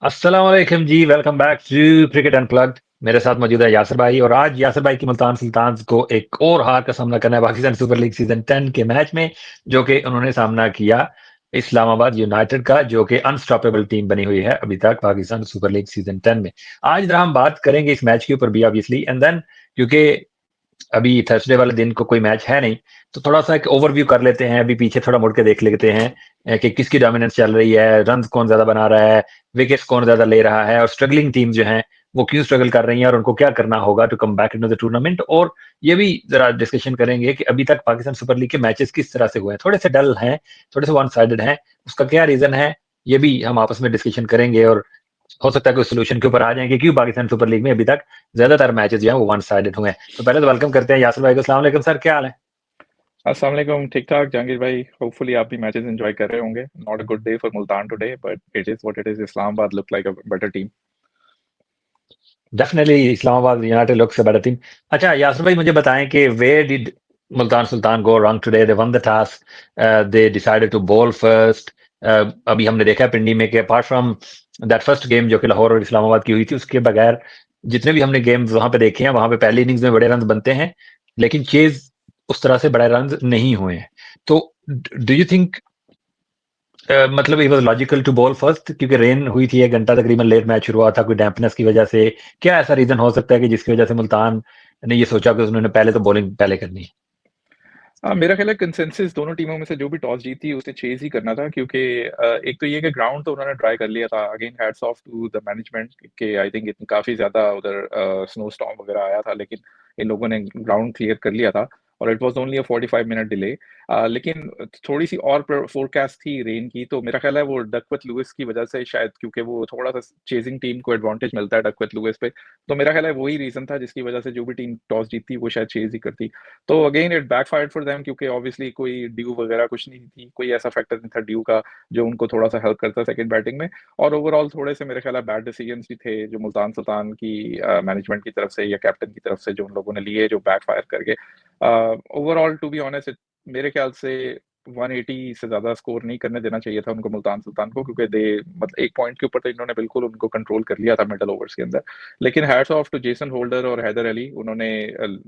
अस्सलाम वालेकुम जी, welcome back to cricket unplugged. मेरे साथ मौजूद है यासिर भाई और आज यासिर भाई की मुल्तान सुल्तान्स को एक और हार का सामना करना है पाकिस्तान सुपर लीग सीजन 10 के मैच में, जो कि उन्होंने सामना किया इस्लामाबाद यूनाइटेड का, जो कि अनस्टॉपेबल टीम बनी हुई है अभी तक पाकिस्तान सुपर लीग सीजन 10 में। आज जरा हम बात करेंगे इस मैच के ऊपर भी ऑब्वियसली, एंड देन क्योंकि अभी थर्सडे वाले दिन को कोई मैच है नहीं, तो थोड़ा-सा एक ओवरव्यू कर लेते हैं, अभी पीछे थोड़ा मुड़ के देख लेते हैं कि किसकी डोमिनेंस चल रही है, रन्स कौन ज़्यादा बना रहा है, विकेट्स कौन ज़्यादा ले रहा है और स्ट्रगलिंग टीम जो हैं, वो क्यों स्ट्रगल कर रही हैं और उनको क्या करना होगा to come back into the tournament. और ये भी ज़रा डिस्कशन करेंगे कि अभी तक पाकिस्तान सुपर लीग के मैचेस किस तरह से हुए हैं। थोड़े से डल हैं, थोड़े से वन साइडेड हैं, उसका क्या रीज़न है, ये भी हम आपस में डिस्कशन करेंगे और हो सकता है कोई सॉल्यूशन के ऊपर आ जाएँ कि क्यों पाकिस्तान सुपर लीग में अभी तक ज़्यादातर मैचेस जो हैं वो वन साइडेड हुए हैं। तो पहले तो वेलकम करते हैं यासिर भाई को। अस्सलाम वालेकुम सर, क्या हाल है? अस्सलाम वालेकुम, ठीक-ठाक जहांगीर भाई। होपफुली आप भी मैचेस एंजॉय कर रहे होंगे। Not a good day for Multan today, but it is what it is. Islamabad look like a better team. Definitely Islamabad united looks a better team. अच्छा यासिर भाई, मुझे बताएं कि where did Multan Sultan go wrong today? They won the toss, they decided to bowl first. अभी हमने देखा है पिंडी में कि apart from that first game जो कि लाहौर और इस्लामाबाद की हुई थी, उसके बगैर जितने भी हमने गेम्स वहां पे देखे हैं, वहां पे पहली इनिंग्स में बड़े रन बनते हैं, लेकिन चेज उस तरह से बड़े रन नहीं हुए हैं। तो डू यू थिंक मतलब it was logical to bowl first, क्योंकि रेन हुई थी 1 घंटा तकरीबन, लेट मैच शुरू हुआ था, कोई डैम्पनेस की वजह से? क्या ऐसा रीजन हो सकता है कि जिसकी वजह से मुल्तान ने ये सोचा कि उन्होंने पहले तो बॉलिंग पहले करनी है? मेरा ख़्याल है कंसेंसस दोनों टीमों में से जो भी टॉस जीती उसे चेज़ ही करना था, क्योंकि एक तो ये कि ग्राउंड तो उन्होंने ट्राई कर लिया था। Again hats off to the management कि आई थिंक इतनी काफ़ी ज़्यादा उधर स्नो स्टॉर्म वग़ैरह आया था, लेकिन इन लोगों ने ग्राउंड क्लियर कर लिया था और it was only a 45 minute delay. लेकिन थोड़ी-सी और फ़ोरकास्ट थी रेन की, तो मेरा ख़्याल है वो डकवर्थ लुईस की वज़ह से शायद, क्योंकि वो थोड़ा-सा चेज़िंग टीम को एडवांटेज मिलता है डकवर्थ लुईस पे। तो मेरा ख़्याल है वही रीज़न था जिसकी वज़ह से जो भी टीम टॉस जीतती वो शायद चेज़ ही करती। तो again it backfired for them, क्योंकि ऑब्वियसली कोई ड्यू वगैरह कुछ नहीं थी, कोई ऐसा फैक्टर नहीं था ड्यू का जो उनको थोड़ा-सा हेल्प करता सेकंड बैटिंग में। और ओवरऑल थोड़े से मेरे ख्याल है बैड डिसीजंस भी थे जो मुल्तान सुल्तान की मैनेजमेंट की तरफ से या कैप्टन की तरफ से जो उन लोगों ने लिए, जो बैकफायर कर गए। ओवरऑल टू बी ऑनेस्ट, मेरे ख्याल से 180 से ज़्यादा स्कोर नहीं करने देना चाहिए था उनको मुल्तान सुल्तान को, क्योंकि दे मतलब एक पॉइंट के ऊपर तो इन्होंने बिल्कुल उनको कंट्रोल कर लिया था मिडल ओवर्स के अंदर। लेकिन hats off to Jason Holder और हैदर अली, उन्होंने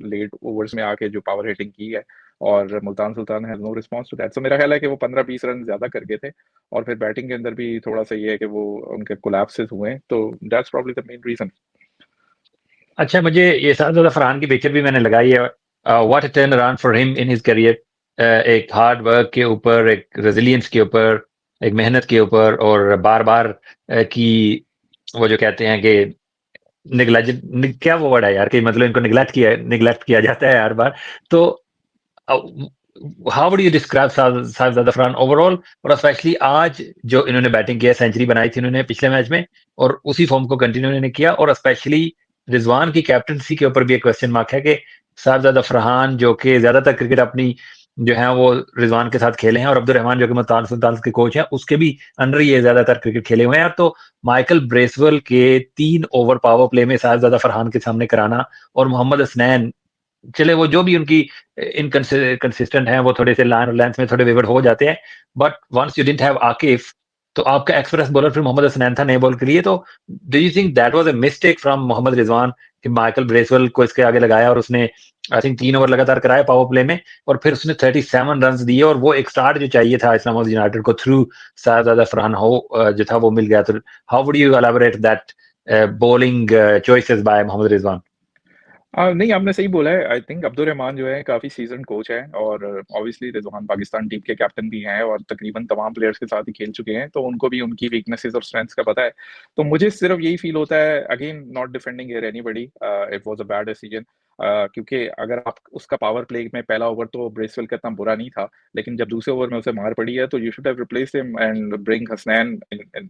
लेट ओवर्स में आके जो पावर हिटिंग की है, और Multan Sultan has no response to that. So मेरा ख्याल है कि वो 15-20 रन ज़्यादा कर गए थे, और फिर बैटिंग के अंदर भी थोड़ा-सा ये है कि वो उनके कोलैप्सेस हुए हैं, तो that's probably the main reason. अच्छा, मुझे ये साजिद फरहान की पिक्चर भी मैंने लगाई है। What a turn around for him in his career. एक हार्ड वर्क के ऊपर, एक रेजिलियंस के ऊपर, एक मेहनत के ऊपर, और बार बार की वो जो कहते हैं कि निगलेक्ट, क्या वो वर्ड है यार, कि मतलब इनको निगलेक्ट किया जाता है हर बार। तो how would you describe Sajid Farhan overall, और स्पेशली आज जो इन्होंने बैटिंग किया, सेंचुरी बनाई थी इन्होंने पिछले मैच में, और उसी फॉर्म को कंटिन्यू इन्होंने किया, और स्पेशली रिजवान की कैप्टनसी के ऊपर भी एक क्वेश्चन मार्क है कि साजिद फरहान जो कि ज्यादातर क्रिकेट अपनी जो है वो रिजवान के साथ खेले हैं, और अब्दुल रहमान जो कि मुल्तान सुल्तान के कोच हैं, उसके भी अंडर ये ज्यादातर क्रिकेट खेले हुए हैं। तो माइकल ब्रेसवेल के 3 ओवर पावर प्ले में साजिद फरहान के सामने कराना, और मोहम्मद हसनैन, चले वो जो भी उनकी इनकंसिस्टेंट है, वो थोड़े से लाइन और लेंथ में थोड़े वेवर हो जाते हैं, but once you didn't have Akif, तो आपका एक्सप्रेस बॉलर फिर मोहम्मद हसनैन था नए बॉल के लिए। तो do you think that was a mistake from Mohammad Rizwan कि माइकल ब्रेसवेल को इसके आगे लगाया, और उसने आई थिंक 3 ओवर लगातार कराए पावर प्ले में, और फिर उसने 37 रन दिए, और वो एक स्टार्ट जो चाहिए था इस्लामाबाद यूनाइटेड को थ्रू साजिद फरहान हो जो था वो मिल गया। तो how would you elaborate that bowling choices by Mohammad Rizwan? नहीं, आपने सही बोला है। आई थिंक अब्दुल रहमान जो है काफ़ी सीज़न्ड कोच हैं, और ऑब्वियसली रिज़वान पाकिस्तान टीम के कैप्टन भी हैं और तकरीबन तमाम प्लेयर्स के साथ ही खेल चुके हैं, तो उनको भी उनकी वीकनेसेस और स्ट्रेंथ्स का पता है। तो मुझे सिर्फ़ यही फ़ील होता है, again not defending here anybody, it was a bad decision. क्योंकि अगर आप उसका पावर प्ले में पहला ओवर तो ब्रेसवेल का इतना बुरा नहीं था, लेकिन जब दूसरे ओवर में उसे मार पड़ी है, तो you should have replaced him and bring Hasnain in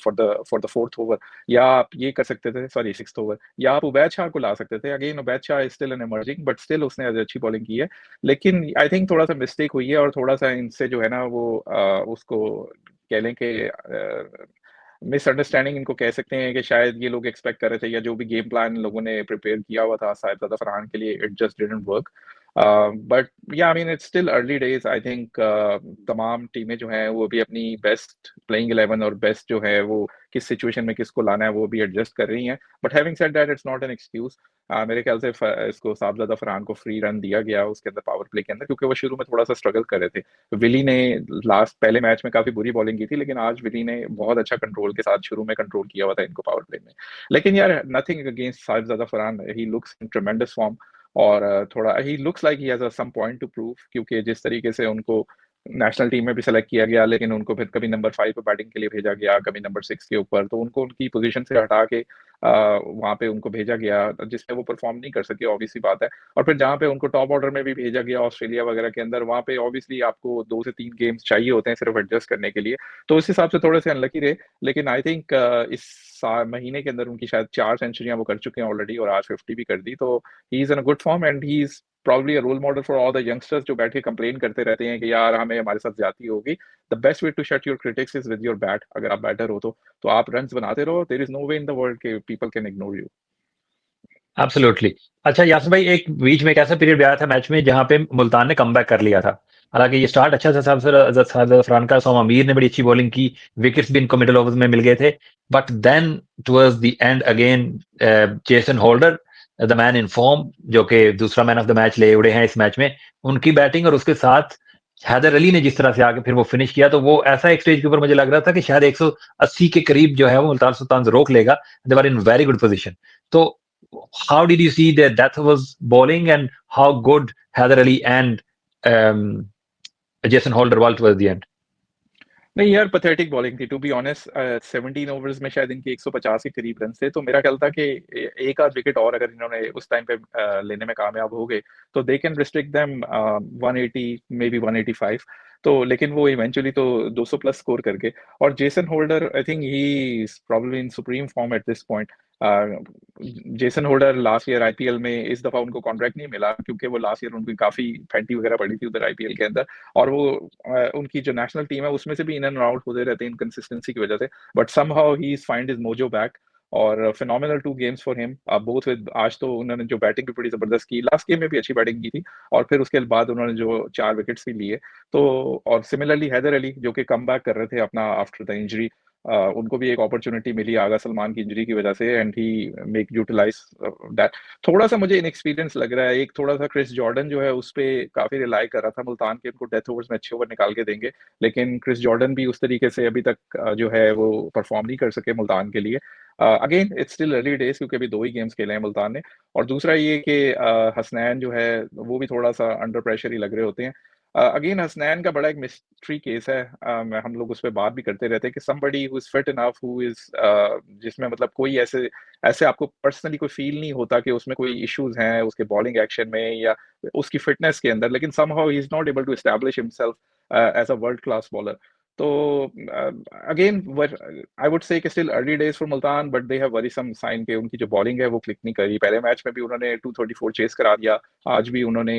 for the 4th over. या आप ये कर सकते थे, सॉरी 6th ओवर, या आप उबैद शाह को ला सकते थे। Again Ubaid Shah is still an emerging, but still उसने आज अच्छी बॉलिंग की है। लेकिन आई थिंक थोड़ा-सा मिस्टेक हुई है, और थोड़ा-सा इनसे जो है ना वो उसको कह लें कि मिसअंडरस्टैंडिंग इनको कह सकते हैं, कि शायद ये लोग एक्सपेक्ट कर रहे थे, या जो भी गेम प्लान लोगों ने प्रिपेयर किया हुआ था साहिबजादा फरहान के लिए, it just didn't work. But yeah I mean it's still early days. I think तमाम टीमें जो हैं वो भी अपनी बेस्ट प्लेइंग 11 और बेस्ट जो है वो किस सिचुएशन में किसको लाना है वो भी एडजस्ट कर रही हैं। But having said that, it's not an excuse. मेरे ख्याल से इसको साहबजादा फरहान को फ्री रन दिया गया उसके अंदर पावर प्ले के अंदर, क्योंकि वो शुरू में थोड़ा सा स्ट्रगल कर रहे थे। विली ने लास्ट पहले मैच में काफी बुरी बॉलिंग की थी, लेकिन आज विली ने बहुत अच्छा कंट्रोल के साथ शुरू में कंट्रोल किया हुआ था इनको पावर प्ले में। लेकिन यार, nothing against Sahibzada Farhan, he looks in tremendous form. और थोड़ा he looks like he has some point to prove, क्योंकि जिस तरीके से उनको नेशनल टीम में भी सेलेक्ट किया गया, लेकिन उनको फिर कभी नंबर 5 पे बैटिंग के लिए भेजा गया, कभी नंबर 6 के ऊपर, तो उनको उनकी पोजीशन से हटा के वहां पे उनको भेजा गया जिसमें वो परफॉर्म नहीं कर सके, ऑब्वियस सी बात है। और फिर जहाँ पे उनको टॉप ऑर्डर में भी भेजा गया ऑस्ट्रेलिया वगैरह के अंदर, वहां पे ऑब्वियसली आपको 2 से 3 गेम्स चाहिए होते हैं सिर्फ एडजस्ट करने के लिए। तो उस हिसाब से थोड़े से अनलकी रहे। लेकिन आई थिंक इस महीने के अंदर उनकी शायद 4 सेंचुरियां वो कर चुके हैं ऑलरेडी, और आज 50 भी कर दी। तो he is in a good form, and he is probably a role model for all the youngsters जो बैठ के कंप्लेन करते रहते हैं कि यार हमें हमारे साथ ज्यादती होगी। The best way to shut your critics is with your bat. अगर आप बैटर हो तो आप रन्स बनाते रहो। There is no way in the world के people can ignore you. Absolutely. अच्छा यासिर भाई, एक बीच में एक ऐसा पीरियड भी आया था मैच में जहां पे मुल्तान ने कमबैक कर लिया था। हालांकि ये स्टार्ट अच्छा था साहब अफरान का, सोम अमीर ने बड़ी अच्छी बॉलिंग की, विकेट्स भी इनको मिडिल ओवर्स में मिल गए थे। But then towards the end again Jason Holder, the man in form, जो कि दूसरा मैन ऑफ द मैच ले उड़े हैं इस मैच में, उनकी बैटिंग और उसके साथ हैदर अली ने जिस तरह से आके फिर वो फिनिश किया, तो वो ऐसा एक स्टेज के ऊपर मुझे लग रहा था कि शायद 180 के करीब जो है वो मुल्तान सुल्तान रोक लेगा। दे वर इन वेरी गुड पोजीशन। तो how did you see that that was bowling, and how good Heather Ali and Jason Holder were towards the end? नहीं यार, पथेटिक बॉलिंग थी टू बी ऑनेस्ट। 17 ओवर्स में शायद इनके 150 के करीब रन थे। तो मेरा ख्याल था कि एक आध विकेट और अगर इन्होंने उस टाइम पे लेने में कामयाब हो गए तो they can restrict them 180 may be 185। तो लेकिन वो इवेंचुअली तो 200 प्लस स्कोर करके। और Jason holder, I think he is probably in supreme form at this point. Jason holder last year IPL में इस दफा उनको कॉन्ट्रैक्ट नहीं मिला, क्योंकि वो लास्ट ईयर उनकी काफी फैंटी वगैरह पड़ी थी उधर आईपीएल के अंदर। और वो उनकी जो नेशनल टीम है उसमें से भी इन एंड आउट होते रहते हैं इनकंसिस्टेंसी की वजह से। But somehow he is find his mojo back. और phenomenal 2 games for him both with. आज तो उन्होंने जो बैटिंग भी बड़ी जबरदस्त की, लास्ट गेम में भी अच्छी बैटिंग की थी, और फिर उसके बाद उन्होंने जो 4 विकेट्स भी लिए। तो और सिमिलरली हैदर अली जो कि कम बैक कर रहे थे अपना आफ्टर द इंजरी, उनको भी एक अपॉर्चुनिटी मिली आगा सलमान की इंजरी की वजह से, and he make utilize that. थोड़ा सा मुझे इनएक्सपीरियंस लग रहा है। एक थोड़ा सा क्रिस जॉर्डन जो है उस पे काफी रिलाई कर रहा था मुल्तान के, उनको डेथ ओवर्स में अच्छे ओवर निकाल के देंगे, लेकिन क्रिस जॉर्डन भी उस तरीके से अभी तक जो है वो परफॉर्म नहीं कर सके मुल्तान के लिए। Again it's still early days, क्योंकि अभी 2 ही गेम्स खेले हैं मुल्तान ने। और दूसरा ये कि हसनैन जो है वो भी थोड़ा सा अंडर प्रेशर ही लग रहे होते हैं। अगेन हसनैन का बड़ा एक मिस्ट्री केस है। हम लोग उस पर बात भी करते रहते हैं कि somebody who is fit enough, who is जिसमें मतलब कोई ऐसे ऐसे आपको पर्सनली कोई फील नहीं होता कि उसमें कोई इश्यूज हैं उसके बॉलिंग एक्शन में या उसकी फिटनेस के अंदर, लेकिन somehow he is not able to establish himself as a world class bowler। तो अगेन आई वुड से कि still early days for Multan, but they have worrisome sign के उनकी जो बॉलिंग है वो क्लिक नहीं करी। पहले मैच में भी उन्होंने 234 चेस करा दिया, आज भी उन्होंने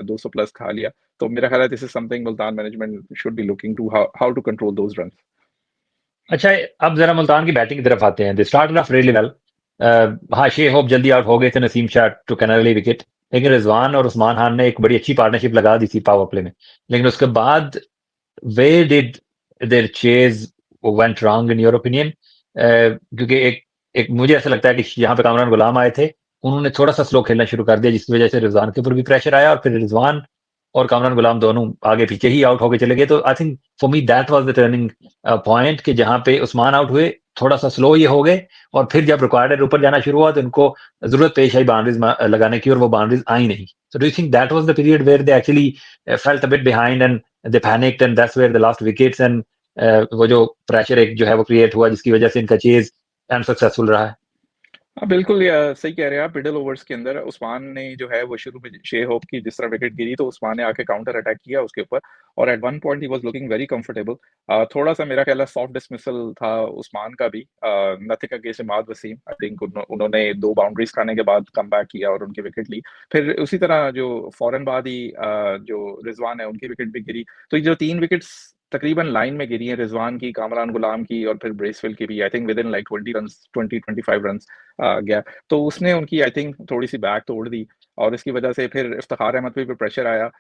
200 प्लस खा लिया। तो मेरा ख्याल है this is something Multan management should be looking to how to control those runs. अच्छा, अब जरा मुल्तान की बैटिंग की तरफ आते हैं। They started off really well. हाँ, शे होप जल्दी आउट हो गए थे, Naseem Shah to an early wicket, लेकिन रिजवान और उस्मान खान ने एक बड़ी अच्छी पार्टनरशिप लगा दी थी पावर प्ले में। लेकिन उसके बाद where did their chase went wrong in your opinion? क्योंकि एक एक मुझे ऐसा लगता है कि यहाँ पे कामरान गुलाम आए थे, उन्होंने थोड़ा सा स्लो खेलना शुरू कर दिया, जिसकी वजह से रिजवान के ऊपर भी प्रेशर आया, और फिर रिजवान और कामरान गुलाम दोनों आगे पीछे ही आउट होके चले गए। तो I think for me that was the turning point, कि जहाँ पे उस्मान आउट हुए, थोड़ा सा स्लो ये हो गए, और फिर जब रिक्वायर्ड ऊपर जाना शुरू हुआ तो इनको जरूरत पेश आई बाउंड्रीज लगाने की, और वो बाउंड्रीज आई नहीं। So do you think that was the period where they actually felt a bit behind and they panicked and that's where the last wickets and वो जो प्रेशर एक जो है वो क्रिएट हुआ, जिसकी वजह से इनका चेज अनसक्सेसफुल रहा है? हाँ बिल्कुल, सही कह रहे हैं आप। मिडिल ओवर्स के अंदर उस्मान ने जो है वो शुरू में शे होप की जिस तरह विकेट गिरी तो उस्मान ने आके काउंटर अटैक किया उसके ऊपर, और at one point he was looking very comfortable. थोड़ा सा मेरा ख्याल है सॉफ्ट डिसमिसल था उस्मान का भी। Nothing against Imad Wasim, I think उन्होंने 2 बाउंड्रीज खाने के बाद कम बैक किया और उनकी विकेट ली। फिर उसी तरह जो फौरन बाद ही जो रिजवान है उनकी विकेट भी गिरी। तो ये जो 3 विकेट्स तकरीबन लाइन में गिरी है, रिजवान की, कामरान गुलाम की और फिर ब्रेसवेल की भी, I think with in like 20 run, 20-25 run गया। तो उसने उनकी आई थिंक थोड़ी सी बैक तोड़ दी। और इसकी वजह से फिर इफ्तिखार अहमद पे भी प्रेशर आया।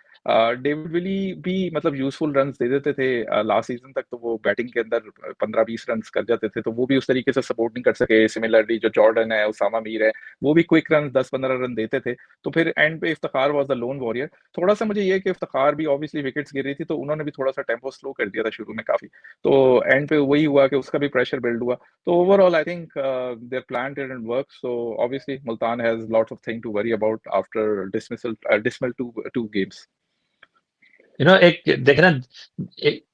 डेविड विली भी मतलब यूज़फुल रन्स दे देते थे लास्ट सीज़न तक, तो वो बैटिंग के अंदर 15-20 रन्स कर जाते थे, तो वो भी उस तरीके से सपोर्ट नहीं कर सके। सिमिलरली जो जॉर्डन है, उसामा मीर है, वो भी क्विक रन 10-15 रन देते थे। तो फिर एंड पे Iftikhar was the loan warrior. थोड़ा-सा मुझे ये है कि इफ्तिखार भी ऑब्वियसली विकेट्स गिर रही थी, तो उन्होंने भी थोड़ा-सा टेम्पो स्लो कर दिया था शुरू में काफ़ी। तो एंड पे वही हुआ कि उसका भी प्रेशर बिल्ड हुआ। तो overall I think their plan didn't work, so obviously Multan has lots of thing to worry about after dismissal two games. एक देखे ना,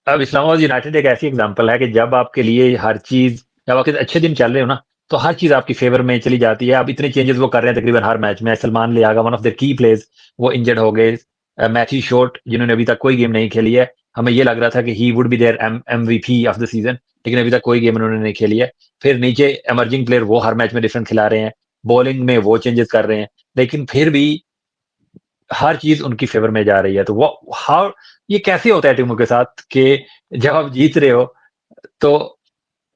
अब इस्लामाबाद यूनाइटेड एक ऐसी एग्जांपल है कि जब आपके लिए हर चीज, जब आपके अच्छे दिन चल रहे हो ना, तो हर चीज आपकी फेवर में चली जाती है। अब इतने चेंजेस वो कर रहे हैं तकरीबन हर मैच में। सलमान लियागा, one of the key players, वो इंजर्ड हो गए। मैथ्यू शॉर्ट, जिन्होंने अभी तक कोई गेम नहीं खेली है, हमें ये लग रहा था कि he would be their MVP of the season, लेकिन अभी तक कोई गेम उन्होंने नहीं खेली है। फिर नीचे एमर्जिंग प्लेयर, वो हर मैच में डिफरेंट खिला रहे हैं। बॉलिंग में वो चेंजेस कर रहे हैं, लेकिन फिर भी हर चीज उनकी फेवर में जा रही है। तो वो हाउ, ये कैसे होता है टीमों के साथ कि जब आप जीत रहे हो तो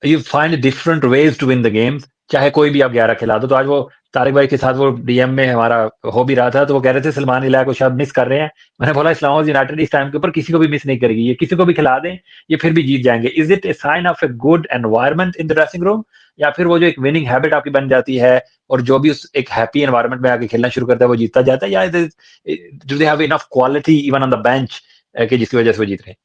you find different ways to win the games, चाहे कोई भी आप 11 खिला दो। तो आज वो तारिक भाई के साथ वो डीएम में हमारा हो भी रहा था, तो वो कह रहे थे सलमान इलाहा को शायद मिस कर रहे हैं। मैंने बोला इस्लामाबाद यूनाइटेड इस टाइम के ऊपर किसी को भी मिस नहीं करेगी, ये किसी को भी खिला दें, ये फिर भी जीत जाएंगे। Is it a sign of a good environment in the dressing room, या फिर वो जो एक विनिंग हैबिट आपकी बन जाती है, और जो भी उस एक हैप्पी एनवायरनमेंट में आके खेलना शुरू करता है वो जीतता जाता है, या do they have enough quality even on the bench कि जिसकी वजह से वो जीत रहे हैं?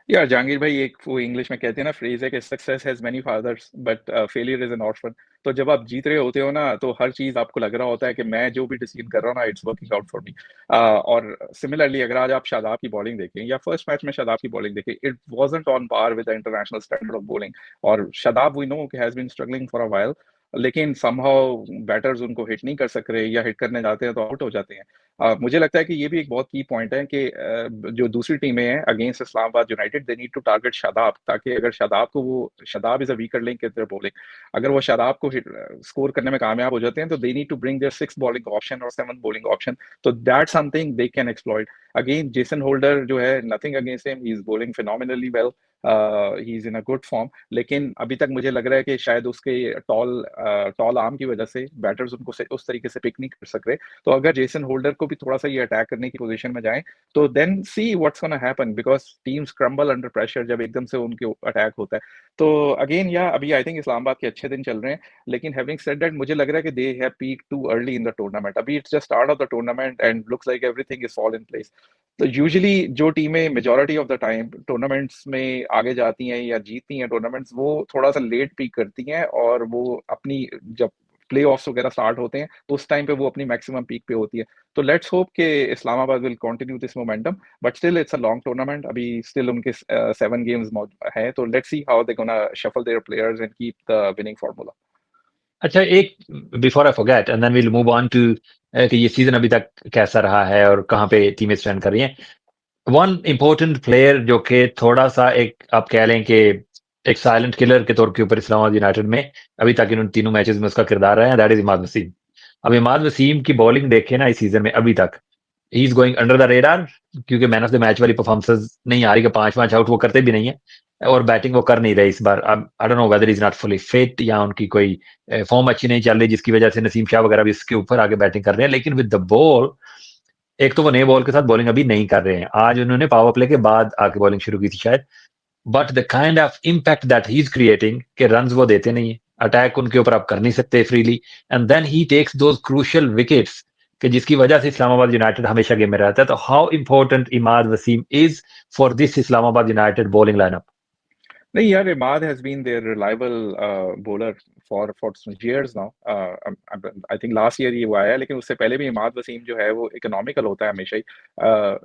यार जहांगीर भाई, एक वो इंग्लिश में कहते हैं ना फ्रेज है कि success has many fathers but failure is an orphan. तो जब आप जीत रहे होते हो ना, तो हर चीज आपको लग रहा होता है कि मैं जो भी डिसीजन कर रहा हूँ ना, it's working out for me. और सिमिलरली अगर आज आप शादाब की बॉलिंग देखें या फर्स्ट मैच में शादाब की बॉलिंग देखें, it wasn't on par with the international standard of bowling. और Shadab we know has been struggling for a while, लेकिन समहाउ बैटर्स उनको हिट नहीं कर सक रहे, या हिट करने जाते हैं तो आउट हो जाते हैं। मुझे लगता है कि ये भी एक बहुत की पॉइंट है कि जो दूसरी टीमें हैं against Islamabad United, they need to target Shadab, ताकि अगर शादाब को वो, Shadab is a weaker link in their bowling, अगर वो शादाब को स्कोर करने में कामयाब हो जाते हैं, तो they need to bring their six bowling option और सेवन बॉलिंग ऑप्शन। तो that something they can exploit. Again Jason Holder जो है, nothing against him, he is bowling phenomenally well, he is in a good form, लेकिन अभी तक मुझे लग रहा है कि शायद उसके टॉल आर्म की वजह से बैटर्स उनको उस तरीके से पिक नहीं कर सक रहे। तो अगर जेसन होल्डर को भी थोड़ा सा ये अटैक करने की पोजीशन में जाए, तो then see what's gonna happen, because teams crumble under pressure जब एकदम से उनके अटैक होता है। तो अगेन या अभी आई थिंक इस्लामाबाद के अच्छे दिन चल रहे हैं, लेकिन हैविंग सेड दैट, मुझे लग रहा है कि they have peak too early in the tournament. अभी it's just start of the tournament and looks like everything is fall in place. तो यूजुअली जो टीमें majority of the time tournaments में आगे जाती हैं या जीतती हैं टूर्नामेंट्स, वो थोड़ा सा लेट पीक करती हैं, और वो अपनी जब प्ले ऑफ्स वगैरह स्टार्ट होते हैं, तो उस टाइम पे वो अपनी मैक्सिमम पीक पे होती है। तो लेट्स होप कि Islamabad will continue this momentum, but still it's a long tournament. अभी स्टिल उनके 7 गेम्स है, तो let's see how they gonna shuffle their players and keep the winning formula. अच्छा, एक before I forget and then we'll move on to कि ये season अभी तक कैसा रहा है और कहाँ पे टीमें स्टैंड कर रही हैं। वन इम्पोर्टेंट प्लेयर जो कि थोड़ा सा एक आप कह लें कि एक साइलेंट किलर के तौर के ऊपर इस्लामाबाद यूनाइटेड में अभी तक इन तीनों मैचेस में उसका किरदार रहा है, दैट इज इमाद वसीम। अब इमाद वसीम की बॉलिंग देखे ना इस सीजन में अभी तक, he is going under the radar, क्योंकि मैन ऑफ द मैच वाली परफॉर्मेंसेस नहीं आ रही कि 5 5 आउट वो करते भी नहीं है, और बैटिंग वो कर नहीं रहे इस बार। अब I don't know whether is not fully fit या उनकी कोई फॉर्म अच्छी नहीं चल रही, जिसकी वजह से नसीम शाह वगैरह भी इसके ऊपर आगे बैटिंग कर रहे हैं। लेकिन विद द बॉल, एक तो वो नए बॉल के साथ बॉलिंग अभी नहीं कर रहे हैं, आज उन्होंने पावर प्ले के बाद आके बॉलिंग शुरू की थी शायद। But the kind of impact that he is creating, के रन वो देते नहीं है, अटैक उनके ऊपर आप कर नहीं सकते freely, and then he takes those crucial wickets कि जिसकी वजह से इस्लामाबाद यूनाइटेड हमेशा गेम में रहता है। तो how important Imad Wasim is for this Islamabad United bowling lineup? नहीं यार, Imad has been their reliable bowler for years now. I think last year ये वो आया है, लेकिन उससे पहले भी इमाद वसीम जो है वो इकोनॉमिकल होता है हमेशा ही।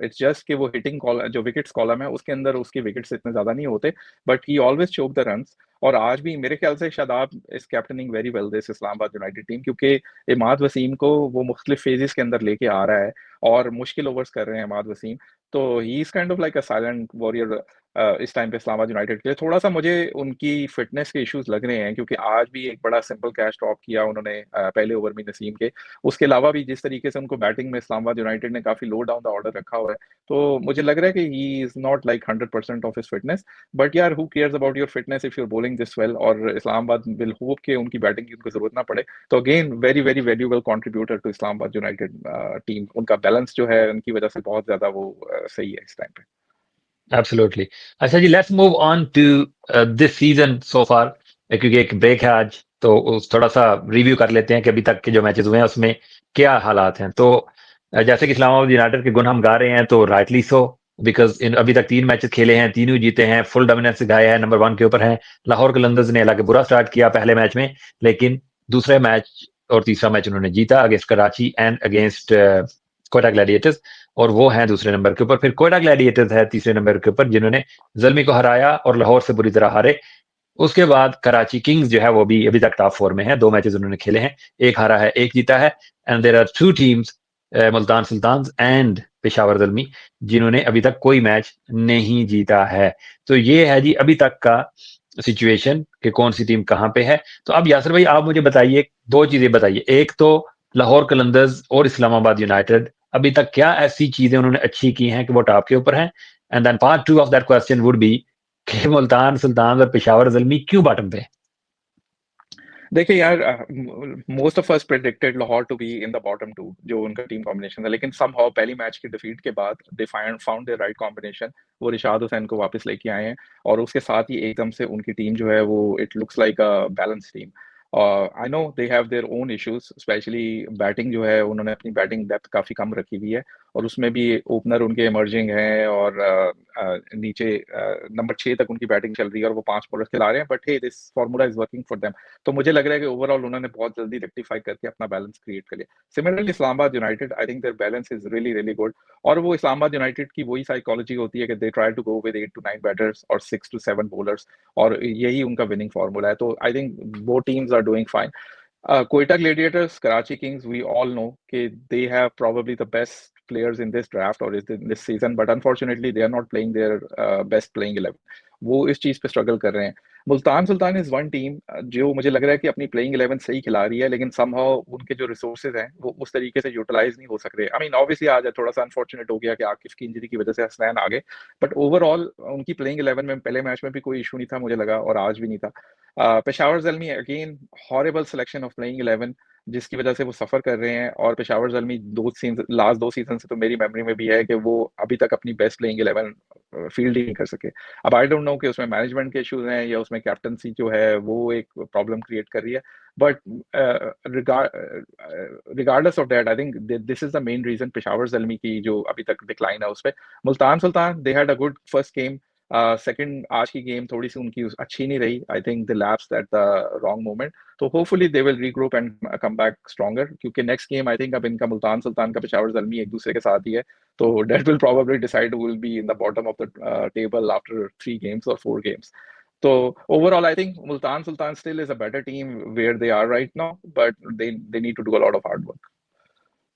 इट्स जस्ट कि वो हिटिंग कॉल जो विकेट्स कॉलम है उसके अंदर उसके विकेट्स इतने ज्यादा नहीं होते, but he always choke the runs. और आज भी मेरे ख्याल से Shadab is captaining very well this Islamabad United team, क्योंकि इमाद वसीम को वो मुख्तलिफ फेजेस के अंदर लेके आ रहा है। और मुश्किल ओवर्स कर रहे हैं इमाद वसीम। तो he is kind of like a silent warrior इस टाइम पे इस्लामाबाद यूनाइटेड के लिए। थोड़ा-सा मुझे उनकी फ़िटनेस के इश्यूज़ लग रहे हैं, क्योंकि आज भी एक बड़ा सिंपल कैच ड्रॉप किया उन्होंने पहले ओवर में नसीम के। उसके अलावा भी जिस तरीके से उनको बैटिंग में इस्लामाबाद यूनाइटेड ने काफ़ी लो डाउन द ऑर्डर रखा हुआ है, तो मुझे लग रहा है कि he is not like 100% of his fitness. But यार, who cares about your fitness if you are bowling this well, और इस्लामाबाद विल होप कि उनकी बैटिंग की उनको ज़रूरत ना पड़े। तो again very, very valuable contributor to Islamabad United team. उनका बैलेंस जो है उनकी वजह से बहुत ज़्यादा वो सही है इस टाइम पे। एब्सोल्युटली। अच्छा जी, let's move on to this season so far, क्योंकि एक ब्रेक है आज, तो थोड़ा-सा रिव्यू कर लेते हैं कि अभी तक के जो मैचेस हुए हैं उसमें क्या हालात हैं। तो जैसे कि इस्लामाबाद यूनाइटेड के गुण हम गा रहे हैं, तो राइटली सो, बिकॉज़ इन अभी तक 3 मैचेस खेले हैं, तीनों ही जीते हैं, फुल डोमिनेंस दिखाया है, नंबर 1 के ऊपर हैं। लाहौर कलंदर्स ने हालाँकि बुरा स्टार्ट किया पहले मैच में, लेकिन दूसरे मैच और तीसरा मैच उन्होंने जीता against Karachi and against Quetta Gladiators, और वो हैं दूसरे नंबर के ऊपर। फिर कोयटा ग्लैडिएटर्स है तीसरे नंबर के ऊपर, जिन्होंने ज़ल्मी को हराया और लाहौर से बुरी तरह हारे। उसके बाद कराची किंग्स जो है वो भी अभी तक टॉप 4 में है, 2 मैचेस उन्होंने खेले हैं, 1 हारा है, 1 जीता है, and there are 2 teams, Multan Sultans and Peshawar Zalmi, जिन्होंने अभी तक कोई मैच नहीं जीता है। तो ये है जी अभी तक का सिचुएशन कि कौन-सी टीम कहाँ पे है। तो अब यासिर भाई आप मुझे बताइए, 2 चीज़ें बताइए। एक तो लाहौर कलंदर्स और इस्लामाबाद यूनाइटेड अभी तक क्या ऐसी चीज़ें उन्होंने अच्छी की हैं कि वो टॉप के ऊपर हैं? And then part 2 of that question would be कि मुल्तान सुल्तान और पेशावर ज़ल्मी क्यों बॉटम पे हैं? देखिए यार, most of us predicted Lahore to be in the bottom two, जो उनका टीम कॉम्बिनेशन था, लेकिन समहाउ पहली मैच की डिफीट के बाद they found their right combination. वो रिशाद हुसैन को वापस लेके आए हैं, और उसके साथ ही एकदम से उनकी टीम जो है वो it looks like a balance team. I know they have their own issues, specially batting जो है उन्होंने अपनी बैटिंग डेप्थ काफी कम रखी हुई है, और उसमें भी ओपनर उनके इमर्जिंग हैं, और नीचे नंबर 6 तक उनकी बैटिंग चल रही है, और वो 5 बॉलर्स खिला रहे हैं, but hey this formula is working for them. तो मुझे लग रहा है कि ओवरऑल उन्होंने बहुत जल्दी रेक्टिफाई करके अपना बैलेंस क्रिएट कर लिया। Similarly Islamabad United, I think their balance is really really good, और वो इस्लामाबाद यूनाइटेड की वही साइकोलॉजी होती है कि they try to go with 8 to 9 batters और 6 टू 7 बॉलर्स, और यही उनका विनिंग फार्मूला है। तो आई थिंक वो teams are doing fine. Quetta Gladiators, Karachi Kings, we all know that they have probably the best players in this draft or is in this season, but unfortunately they are not playing their best playing 11. वो इस चीज पे struggle कर रहे हैं। Multan Sultan is one team जो मुझे लग रहा है कि अपनी प्लेइंग 11 सही खिला रही है, लेकिन समहाउ उनके जो रिसोर्सेज हैं वो उस तरीके से यूटिलाइज नहीं हो सक रहे। आई मीन ऑब्वियसली आज थोड़ा सा अनफॉर्चुनेट हो गया कि आकिफ की इंजरी की वजह से हसनैन आ गए, बट ओवरऑल उनकी प्लेइंग 11 में पहले मैच में भी कोई इशू नहीं था मुझे लगा, और आज भी नहीं था। Peshawar Zalmi again horrible selection of playing 11, जिसकी वजह से वो सफ़र कर रहे हैं, और पेशावर ज़ल्मी लास्ट 2 सीज़न से तो मेरी मेमोरी में भी है कि वो अभी तक अपनी बेस्ट प्लेइंग 11 फील्ड ही नहीं कर सके। अब आई डोंट नो कि उसमें मैनेजमेंट के इश्यूज़ हैं या उसमें कैप्टेंसी जो है वो एक प्रॉब्लम क्रिएट कर रही है, but regardless of that I think this is the main reason Peshawar Zalmi की जो अभी तक डिक्लाइन है उसपे। Multan Sultan they had a good first game, second आज की गेम थोड़ी सी उनकी अच्छी नहीं रही। I think they lapsed at the wrong moment, तो hopefully they will regroup and come back stronger, क्योंकि नेक्स्ट गेम आई थिंक अब इनका मुल्तान सुल्तान का पेशावर ज़ल्मी एक दूसरे के साथ ही है, तो that will probably decide who will be in the bottom of the table after 3 games और 4 गेम्स। तो overall I think Multan Sultan still is a better team where they are right now, but they need to do a lot of hard work.